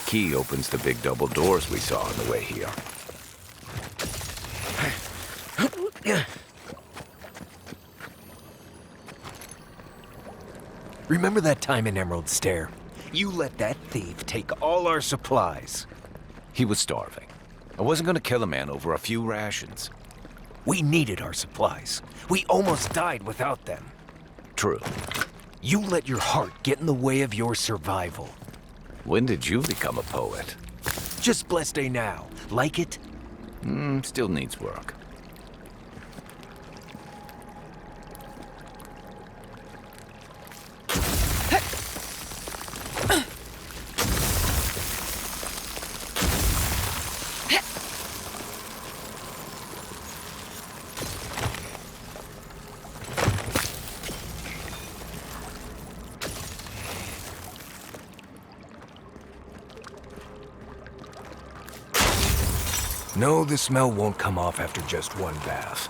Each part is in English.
key opens the big double doors we saw on the way here. Remember that time in Emerald Stair? You let that thief take all our supplies. He was starving. I wasn't gonna kill a man over a few rations. We needed our supplies. We almost died without them. True. You let your heart get in the way of your survival. When did you become a poet? Just blessed day now. Like it? Still needs work. No, the smell won't come off after just one bath.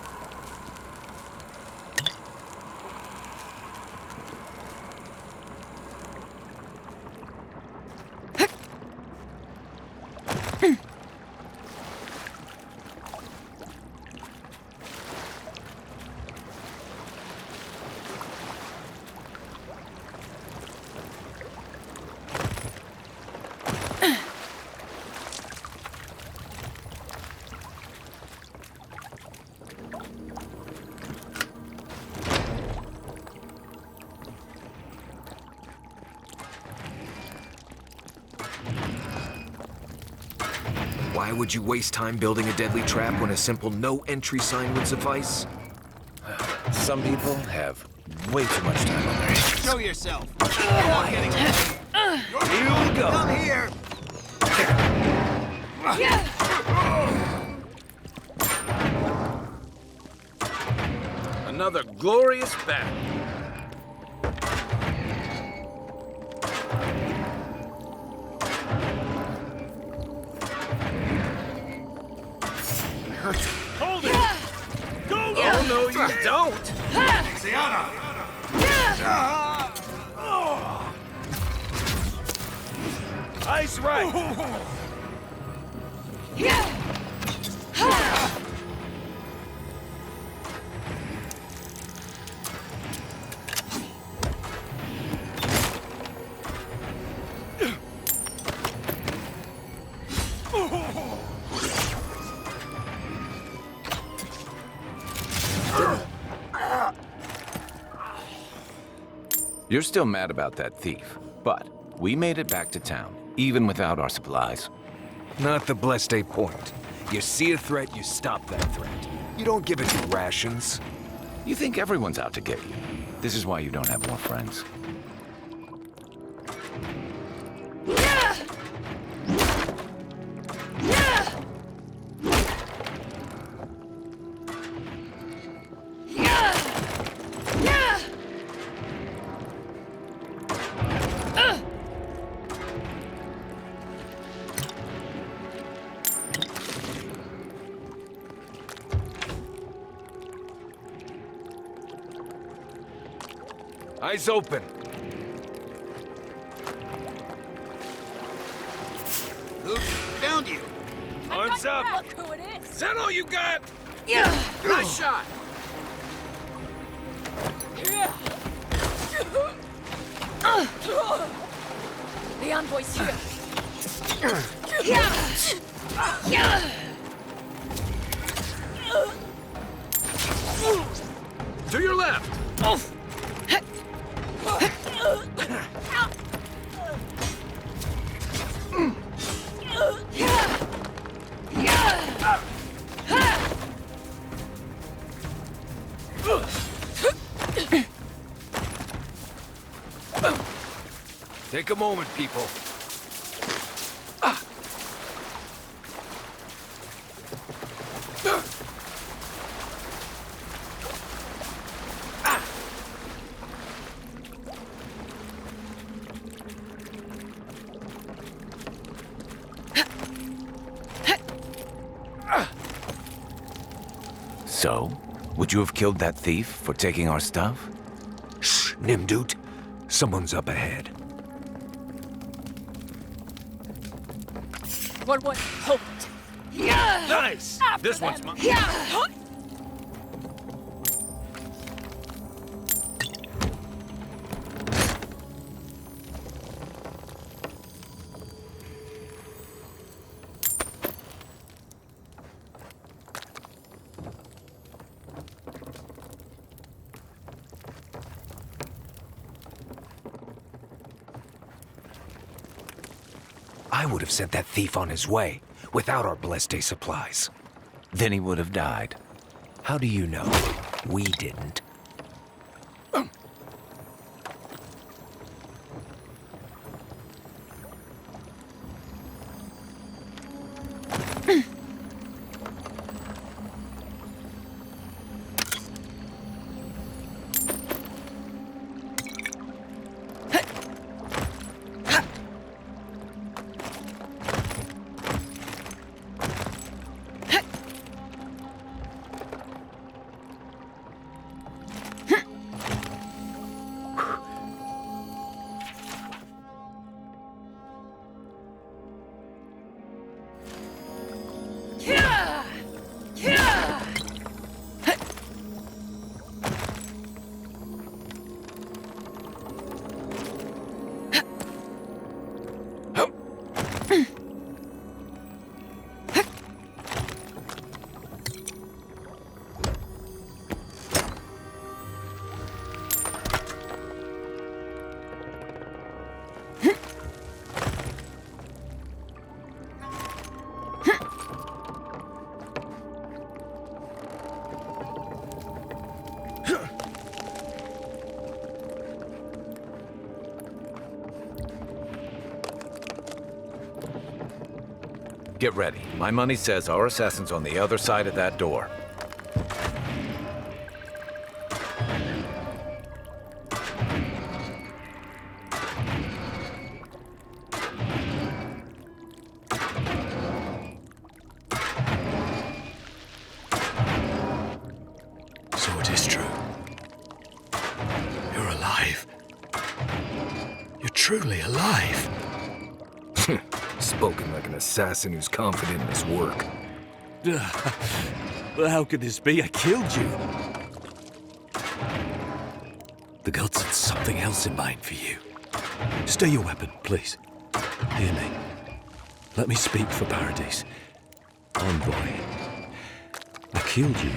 Why would you waste time building a deadly trap when a simple no-entry sign would suffice? Some people have way too much time on their hands. Show yourself. I'm getting Here we go. Come here. Another glorious battle. Hold it. Go. Oh, no, you don't. Ice right. You're still mad about that thief, but we made it back to town, even without our supplies. Not the blessed day point. You see a threat, you stop that threat. You don't give it rations. You think everyone's out to get you. This is why you don't have more friends. Eyes open. Who found you? Arms up. Look who it is. Is that all you got? Nice shot. The envoy's here. To your left. Take a moment, people. So, would you have killed that thief for taking our stuff? Shh, Nimdut. Someone's up ahead. One. Hold it. Yeah. Nice! After This them. one's mine. Yeah. I would have sent that thief on his way without our blessed day supplies. Then he would have died. How do you know? We didn't. Get ready. My money says our assassin's on the other side of that door. So it is true. You're alive. You're truly alive. Spoken like an assassin who's confident in his work. Well, how could this be? I killed you. The gods had something else in mind for you. Stay your weapon, please. Hear me. Let me speak for Paradise. Envoy, I killed you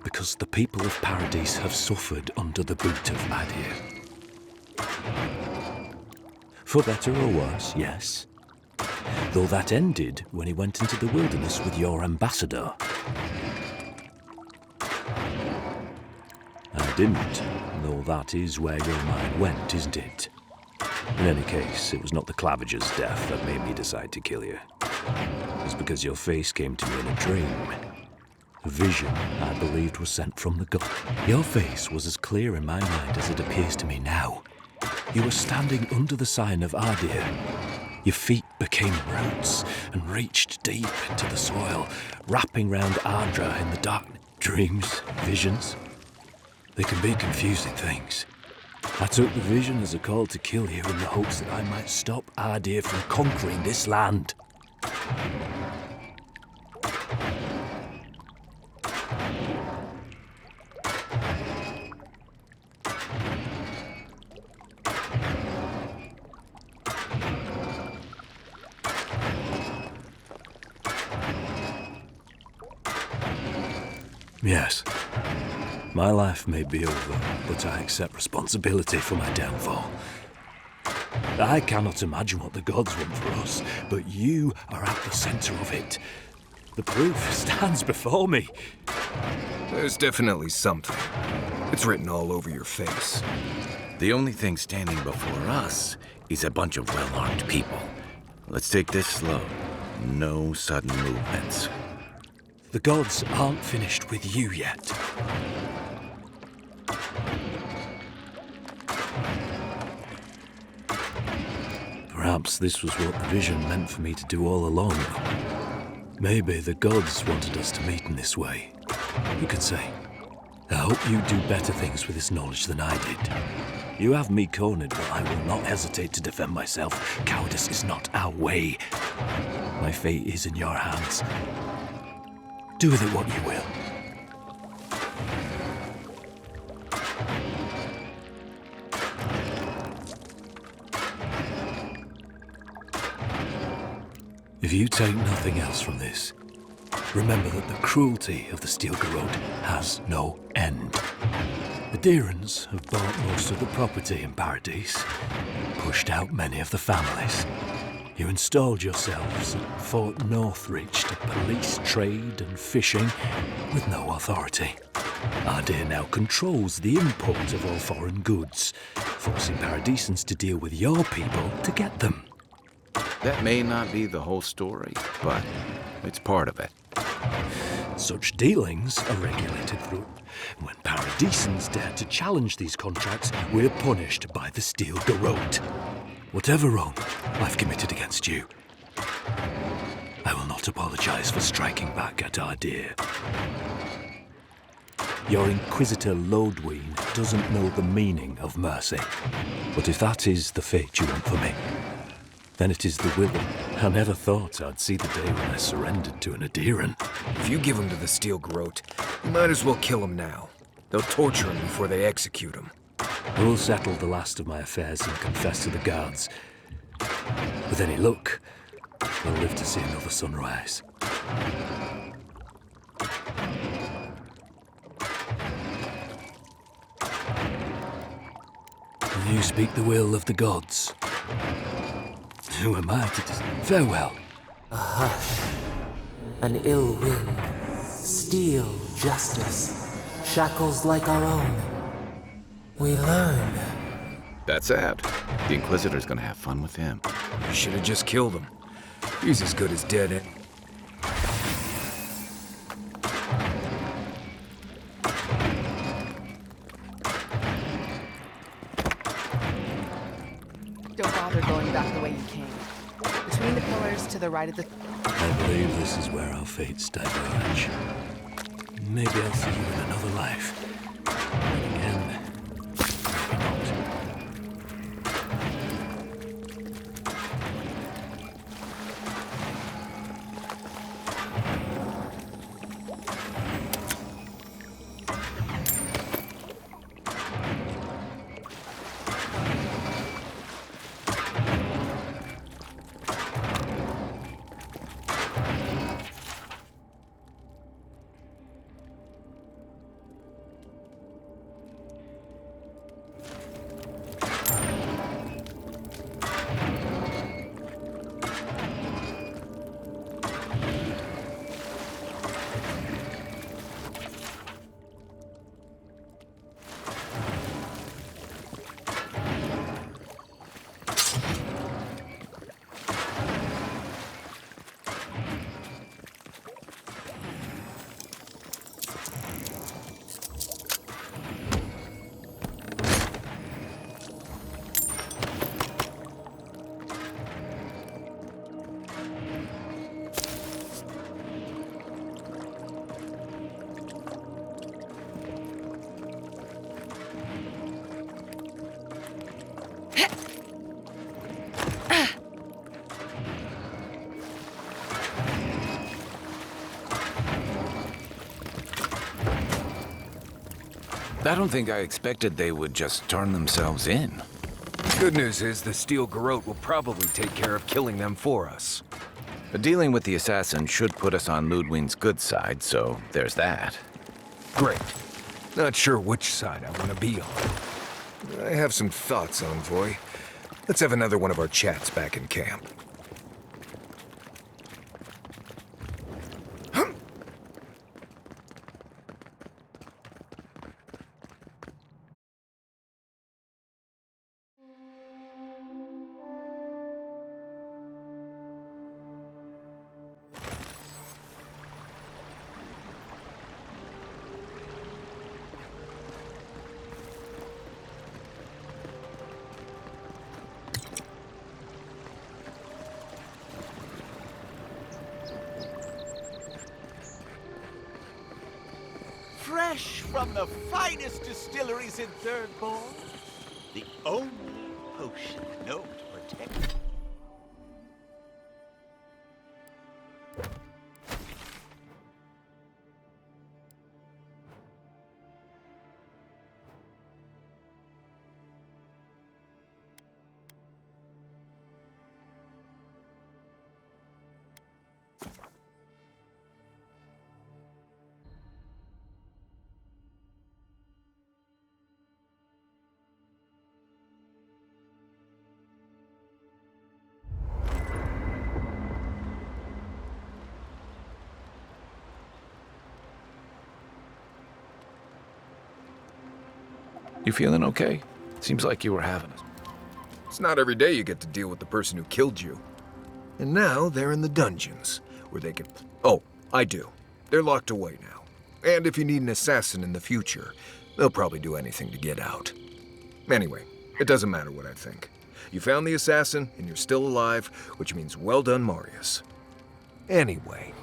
because the people of Paradise have suffered under the boot of Adir. For better or worse, yes. Though that ended when he went into the wilderness with your ambassador. I didn't, though that is where your mind went, isn't it? In any case, it was not the Clavager's death that made me decide to kill you. It was because your face came to me in a dream. A vision I believed was sent from the god. Your face was as clear in my mind as it appears to me now. You were standing under the sign of Adir. Your feet became roots and reached deep into the soil, wrapping round Ardra in the dark. Dreams, visions, they can be confusing things. I took the vision as a call to kill you in the hopes that I might stop Adir from conquering this land. Yes. My life may be over, but I accept responsibility for my downfall. I cannot imagine what the gods want for us, but you are at the center of it. The proof stands before me. There's definitely something. It's written all over your face. The only thing standing before us is a bunch of well-armed people. Let's take this slow. No sudden movements. The gods aren't finished with you yet. Perhaps this was what the vision meant for me to do all along. Maybe the gods wanted us to meet in this way. You could say, I hope you do better things with this knowledge than I did. You have me cornered, but I will not hesitate to defend myself. Cowardice is not our way. My fate is in your hands. Do with it what you will. If you take nothing else from this, remember that the cruelty of the Steel Garrote has no end. The Deerans have bought most of the property in Paradise, pushed out many of the families. You installed yourselves at Fort Northridge to police trade and fishing with no authority. Ardea now controls the import of all foreign goods, forcing Paradisans to deal with your people to get them. That may not be the whole story, but it's part of it. Such dealings are regulated through. When Paradisans dare to challenge these contracts, we're punished by the Steel Garrote. Whatever wrong I've committed against you, I will not apologize for striking back at Ardea. Your Inquisitor Lodween doesn't know the meaning of mercy. But if that is the fate you want for me, then it is the will. I never thought I'd see the day when I surrendered to an Aderan. If you give him to the Steel Garrote, you might as well kill him now. They'll torture him before they execute him. I will settle the last of my affairs and confess to the guards. With any luck, I'll live to see another sunrise. You speak the will of the gods. Who am I to farewell? A hush, an ill wind, steel justice, shackles like our own. We learn. That's sad. The Inquisitor's gonna have fun with him. You should have just killed him. He's as good as dead. Don't bother going back the way you came. Between the pillars to the right of the... I believe this is where our fates diverge. Maybe I'll see you in another life. And again, maybe not. I don't think I expected they would just turn themselves in. Good news is the Steel Garrote will probably take care of killing them for us. Dealing with the assassin should put us on Ludwig's good side, so there's that. Great. Not sure which side I want to be on. I have some thoughts, Envoy. Let's have another one of our chats back in camp. Fresh from the finest distilleries in Third Ball, the only potion known to protect. You feeling okay? Seems like you were having it. It's not every day you get to deal with the person who killed you. And now they're in the dungeons, where they can... Oh, I do. They're locked away now. And if you need an assassin in the future, they'll probably do anything to get out. Anyway, it doesn't matter what I think. You found the assassin, and you're still alive, which means well done, Marius. Anyway.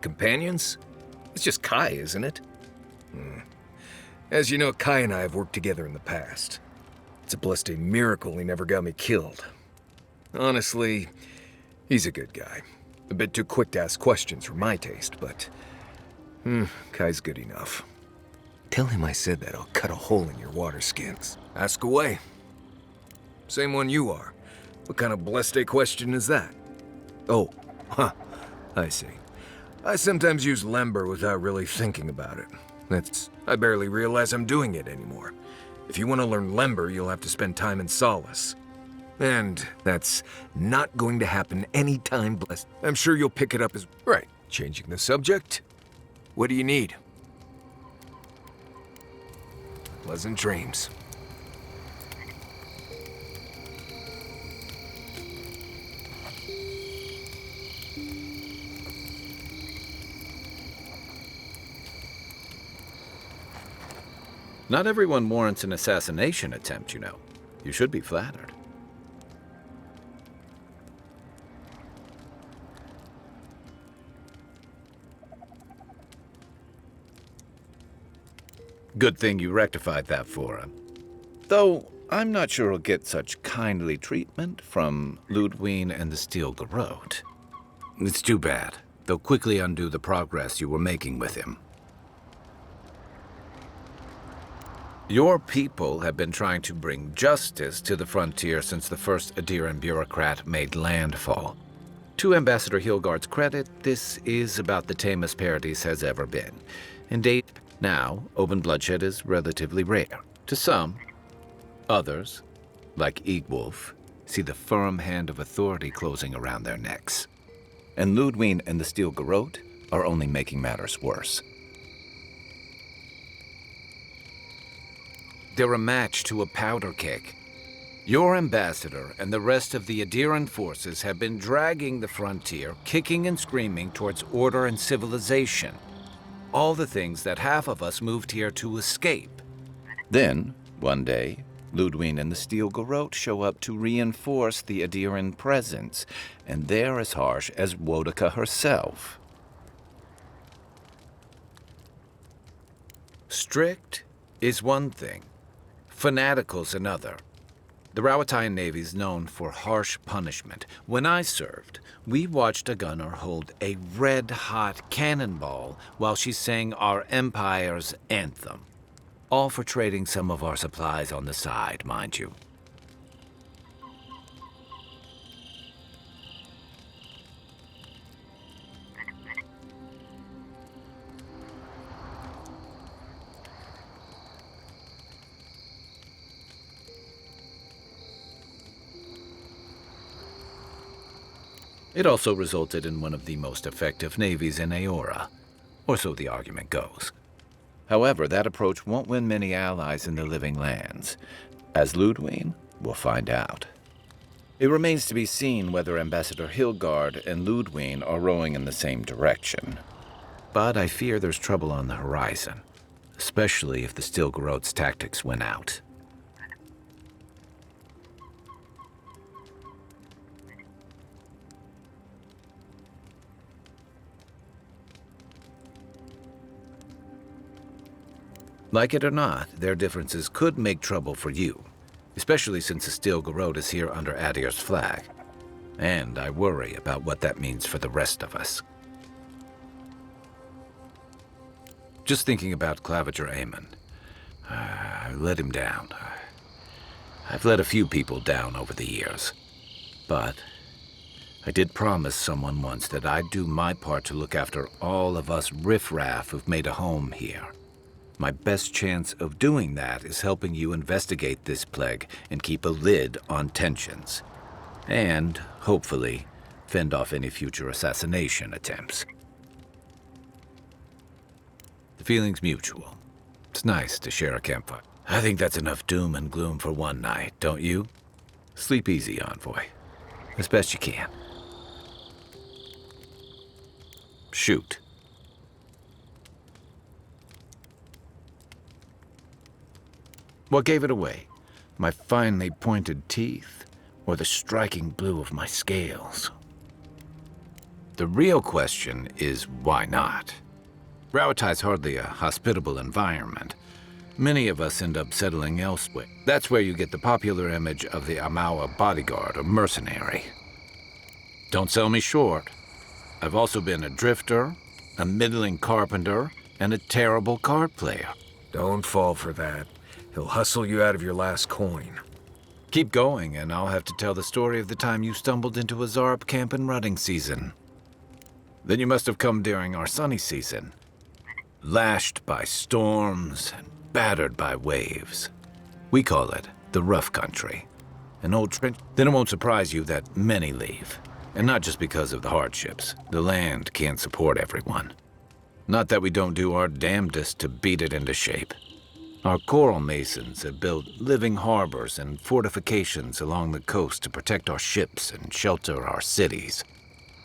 Companions? It's just Kai, isn't it? As you know, Kai and I have worked together in the past. It's a blessed miracle he never got me killed. Honestly, he's a good guy. A bit too quick to ask questions for my taste, but... Kai's good enough. Tell him I said that I'll cut a hole in your water skins. Ask away. Same one you are. What kind of blessed question is that? Oh, I see. I sometimes use Lember without really thinking about it. I barely realize I'm doing it anymore. If you want to learn Lember, you'll have to spend time in Solace. And that's not going to happen anytime, blessed. I'm sure you'll pick it up as... Right, changing the subject. What do you need? Pleasant dreams. Not everyone warrants an assassination attempt, you know. You should be flattered. Good thing you rectified that for him. Though, I'm not sure he'll get such kindly treatment from Ludwig and the Steel Garrote. It's too bad. They'll quickly undo the progress you were making with him. Your people have been trying to bring justice to the frontier since the first Adiran bureaucrat made landfall. To Ambassador Hilgard's credit, this is about the tamest Paradis has ever been. Indeed, now, open bloodshed is relatively rare. To some, others, like Eagwolf, see the firm hand of authority closing around their necks. And Ludwig and the Steel Garrote are only making matters worse. They're a match to a powder keg. Your ambassador and the rest of the Adiran forces have been dragging the frontier, kicking and screaming towards order and civilization. All the things that half of us moved here to escape. Then, one day, Ludwig and the Steel Garrote show up to reinforce the Adiran presence, and they're as harsh as Wodika herself. Strict is one thing. Fanatical's another. The Rawatayan Navy's known for harsh punishment. When I served, we watched a gunner hold a red-hot cannonball while she sang our empire's anthem. All for trading some of our supplies on the side, mind you. It also resulted in one of the most effective navies in Aora, or so the argument goes. However, that approach won't win many allies in the Living Lands. As Ludwig will find out. It remains to be seen whether Ambassador Hilgard and Ludwig are rowing in the same direction. But I fear there's trouble on the horizon, especially if the Steel Garrote's tactics win out. Like it or not, their differences could make trouble for you, especially since the Steel Garrote is here under Adir's flag. And I worry about what that means for the rest of us. Just thinking about Claviger Amon. I let him down. I've let a few people down over the years. But I did promise someone once that I'd do my part to look after all of us riffraff who've made a home here. My best chance of doing that is helping you investigate this plague and keep a lid on tensions. And, hopefully, fend off any future assassination attempts. The feeling's mutual. It's nice to share a campfire. I think that's enough doom and gloom for one night, don't you? Sleep easy, Envoy. As best you can. Shoot. What gave it away? My finely pointed teeth, or the striking blue of my scales? The real question is why not? Rauatai's hardly a hospitable environment. Many of us end up settling elsewhere. That's where you get the popular image of the Amawa bodyguard or mercenary. Don't sell me short. I've also been a drifter, a middling carpenter, and a terrible card player. Don't fall for that. He'll hustle you out of your last coin. Keep going, and I'll have to tell the story of the time you stumbled into a Zarb camp in rutting season. Then you must have come during our sunny season, lashed by storms and battered by waves. We call it the rough country. An old trench. Then it won't surprise you that many leave. And not just because of the hardships. The land can't support everyone. Not that we don't do our damnedest to beat it into shape. Our coral masons have built living harbors and fortifications along the coast to protect our ships and shelter our cities.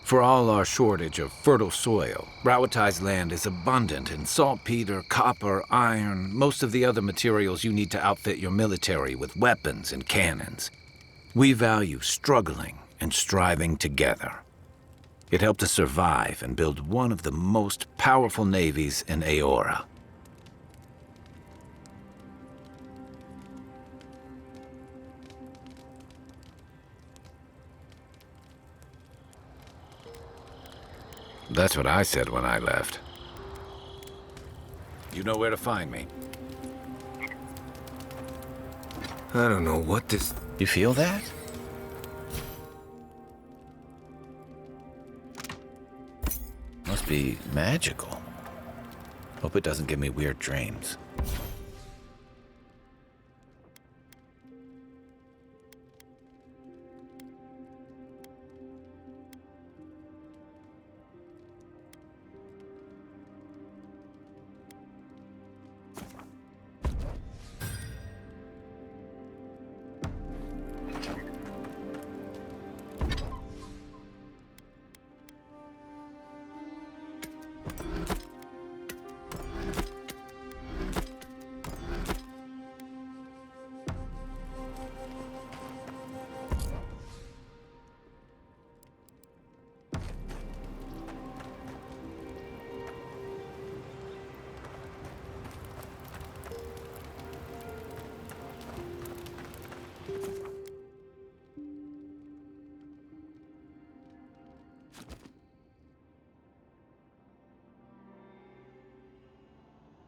For all our shortage of fertile soil, Rauatai's land is abundant in saltpeter, copper, iron, most of the other materials you need to outfit your military with weapons and cannons. We value struggling and striving together. It helped us survive and build one of the most powerful navies in Aora. That's what I said when I left. You know where to find me. I don't know what this... You feel that? Must be magical. Hope it doesn't give me weird dreams.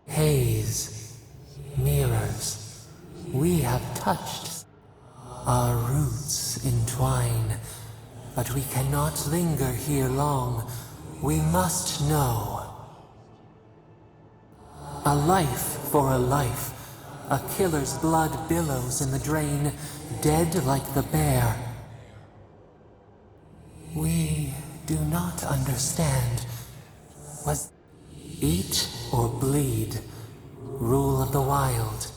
Haze, mirrors, we have touched. Our roots entwine, but we cannot linger here long. We must know. A life for a life. A killer's blood billows in the drain, dead like the bear. We do not understand. Was eat or bleed? Rule of the wild.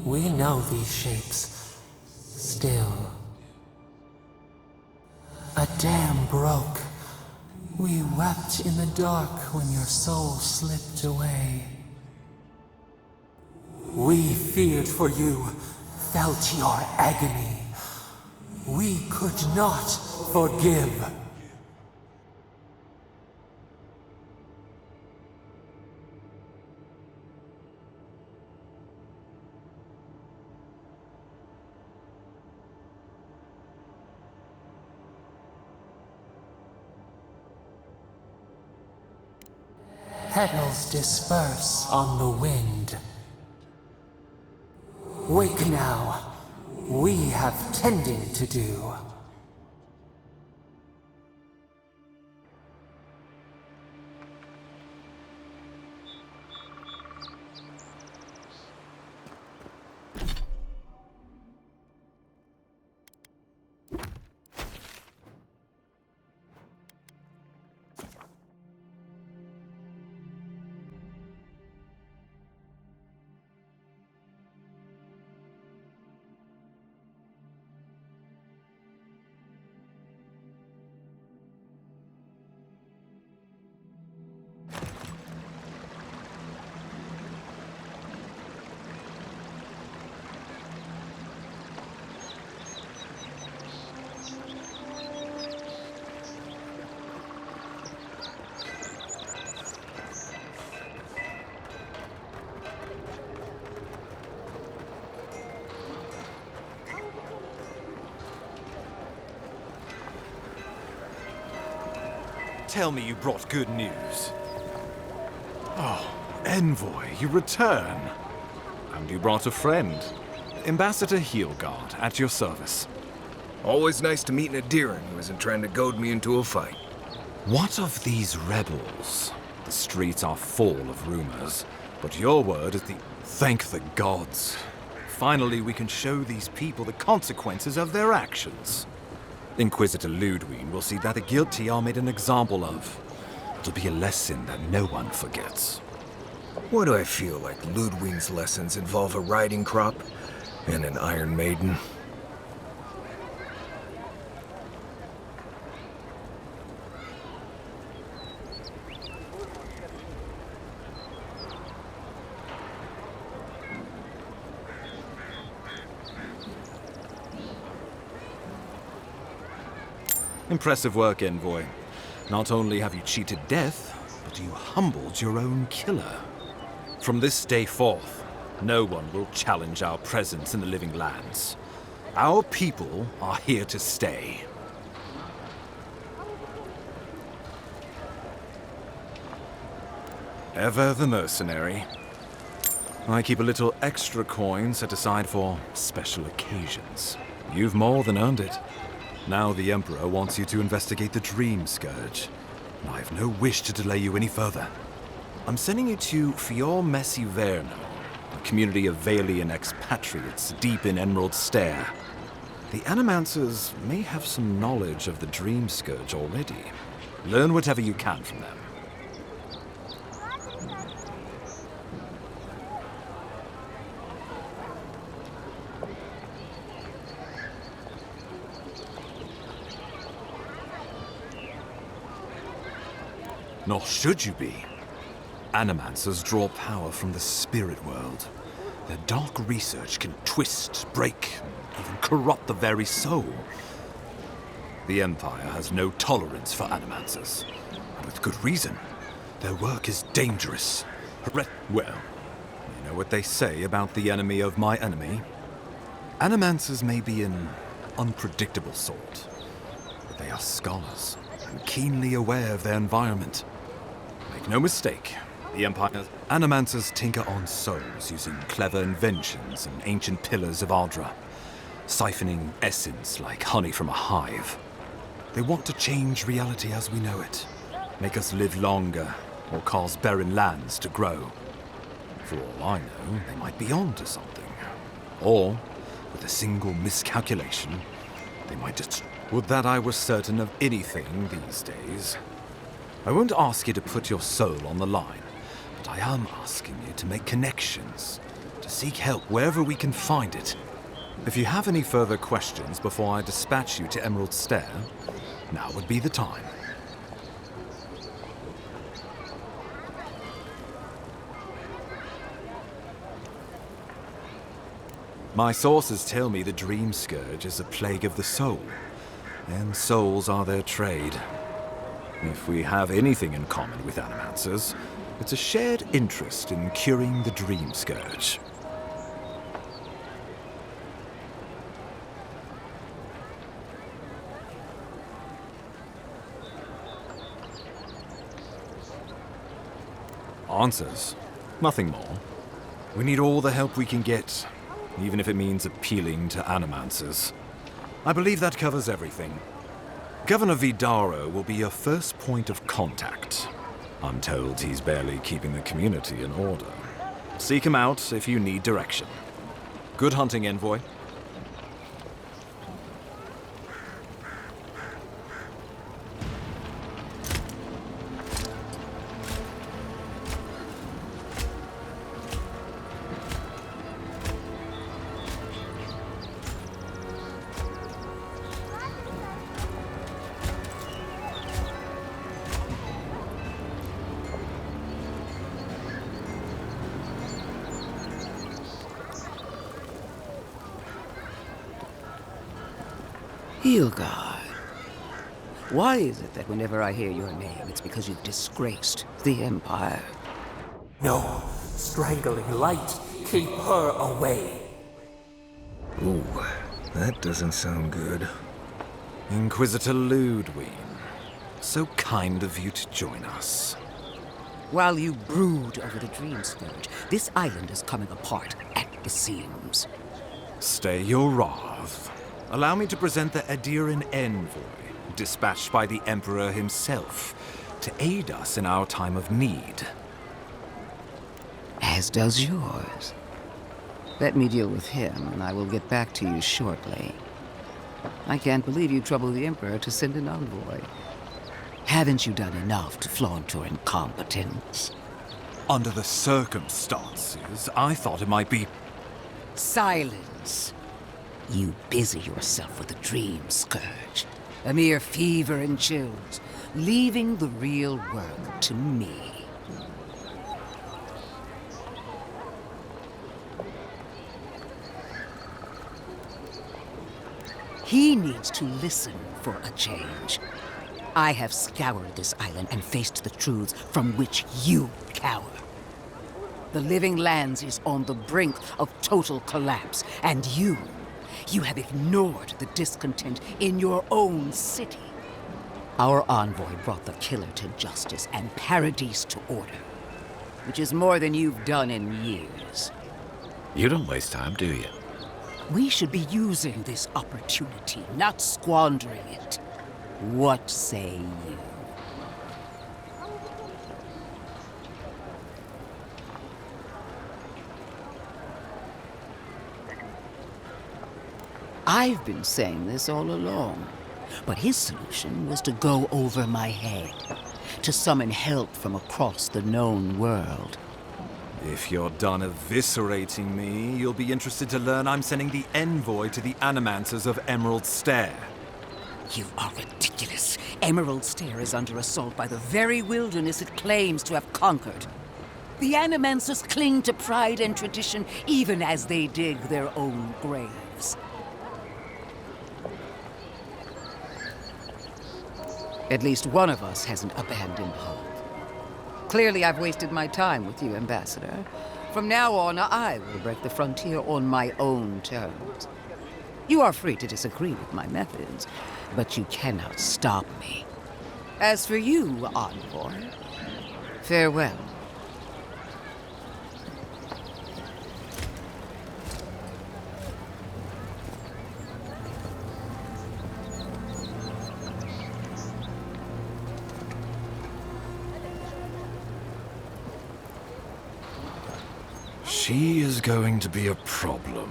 We know these shapes. Still. A dam broke. We wept in the dark when your soul slipped away. We feared for you, felt your agony. We could not forgive. Petals disperse on the wind. Wake now. We have tending to do. tell me you brought good news. Oh, Envoy, you return. And you brought a friend. Ambassador Heelguard, at your service. Always nice to meet an Adiran who isn't trying to goad me into a fight. What of these rebels? The streets are full of rumors, but your word is the... Thank the gods. Finally, we can show these people the consequences of their actions. Inquisitor Ludwig will see that the guilty are made an example of. It'll be a lesson that no one forgets. Why do I feel like Ludwig's lessons involve a riding crop and an Iron Maiden? Impressive work, Envoy. Not only have you cheated death, but you humbled your own killer. From this day forth, no one will challenge our presence in the living lands. Our people are here to stay. Ever the mercenary. I keep a little extra coin set aside for special occasions. You've more than earned it. Now the Emperor wants you to investigate the Dream Scourge. And I have no wish to delay you any further. I'm sending you to Fior Messi Verno, a community of Valian expatriates deep in Emerald Stair. The Animancers may have some knowledge of the Dream Scourge already. Learn whatever you can from them. Nor should you be. Animancers draw power from the spirit world. Their dark research can twist, break, even corrupt the very soul. The Empire has no tolerance for Animancers. And with good reason. Their work is dangerous. Well, you know what they say about the enemy of my enemy? Animancers may be an unpredictable sort, but they are scholars and keenly aware of their environment. Make no mistake, the Empire's Animancers tinker on souls using clever inventions and ancient pillars of Ardra, siphoning essence like honey from a hive. They want to change reality as we know it, make us live longer, or cause barren lands to grow. For all I know, they might be on to something. Or, with a single miscalculation, they might just... Would that I were certain of anything these days. I won't ask you to put your soul on the line, but I am asking you to make connections, to seek help wherever we can find it. If you have any further questions before I dispatch you to Emerald Stair, now would be the time. My sources tell me the Dream Scourge is a plague of the soul, and souls are their trade. If we have anything in common with Animancers, it's a shared interest in curing the Dream Scourge. Answers? Nothing more. We need all the help we can get, even if it means appealing to Animancers. I believe that covers everything. Governor Vidaro will be your first point of contact. I'm told he's barely keeping the community in order. Seek him out if you need direction. Good hunting, Envoy. Heelguard. Why is it that whenever I hear your name, it's because you've disgraced the Empire? No, strangling light. Keep her away. Ooh, that doesn't sound good. Inquisitor Ludwig. So kind of you to join us. While you brood over the Dream Scourge, this island is coming apart at the seams. Stay your wrath. Allow me to present the Adiran envoy, dispatched by the Emperor himself, to aid us in our time of need. As does yours. Let me deal with him, and I will get back to you shortly. I can't believe you troubled the Emperor to send an envoy. Haven't you done enough to flaunt your incompetence? Under the circumstances, I thought it might be... Silence! You busy yourself with the Dream Scourge. A mere fever and chills, leaving the real work to me. He needs to listen for a change. I have scoured this island and faced the truths from which you cower. The Living Lands is on the brink of total collapse, and you have ignored the discontent in your own city. Our envoy brought the killer to justice and paradise to order, which is more than you've done in years. You don't waste time, do you? We should be using this opportunity, not squandering it. What say you? I've been saying this all along, but his solution was to go over my head, to summon help from across the known world. If you're done eviscerating me, you'll be interested to learn I'm sending the envoy to the Animancers of Emerald Stair. You are ridiculous. Emerald Stair is under assault by the very wilderness it claims to have conquered. The Animancers cling to pride and tradition even as they dig their own graves. At least one of us hasn't abandoned hope. Clearly, I've wasted my time with you, Ambassador. From now on, I will break the frontier on my own terms. You are free to disagree with my methods, but you cannot stop me. As for you, envoy, farewell. She is going to be a problem.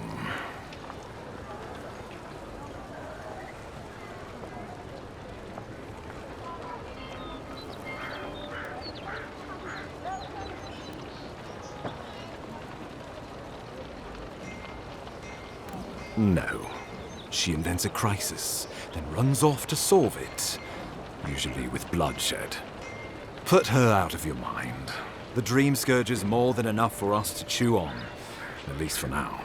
No. She invents a crisis, then runs off to solve it, usually with bloodshed. Put her out of your mind. The Dream Scourge is more than enough for us to chew on, at least for now.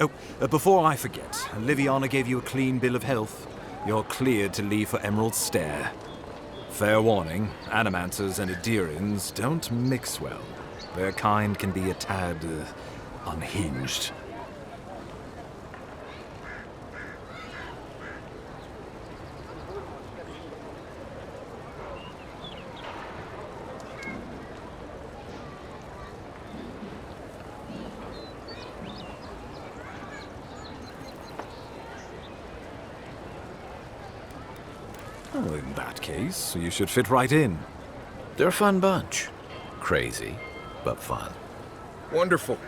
Oh, before I forget, Liviana gave you a clean bill of health. You're cleared to leave for Emerald Stair. Fair warning, Animancers and Adirians don't mix well. Their kind can be a tad unhinged. Well, in that case, you should fit right in. They're a fun bunch. Crazy, but fun. Wonderful.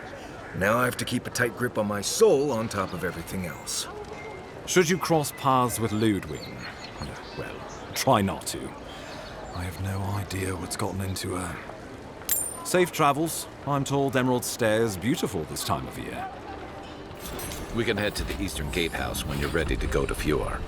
Now I have to keep a tight grip on my soul on top of everything else. Should you cross paths with Ludwig, well, try not to. I have no idea what's gotten into her. Safe travels. I'm told Emerald Stair is beautiful this time of year. We can head to the Eastern Gatehouse when you're ready to go to Fjord.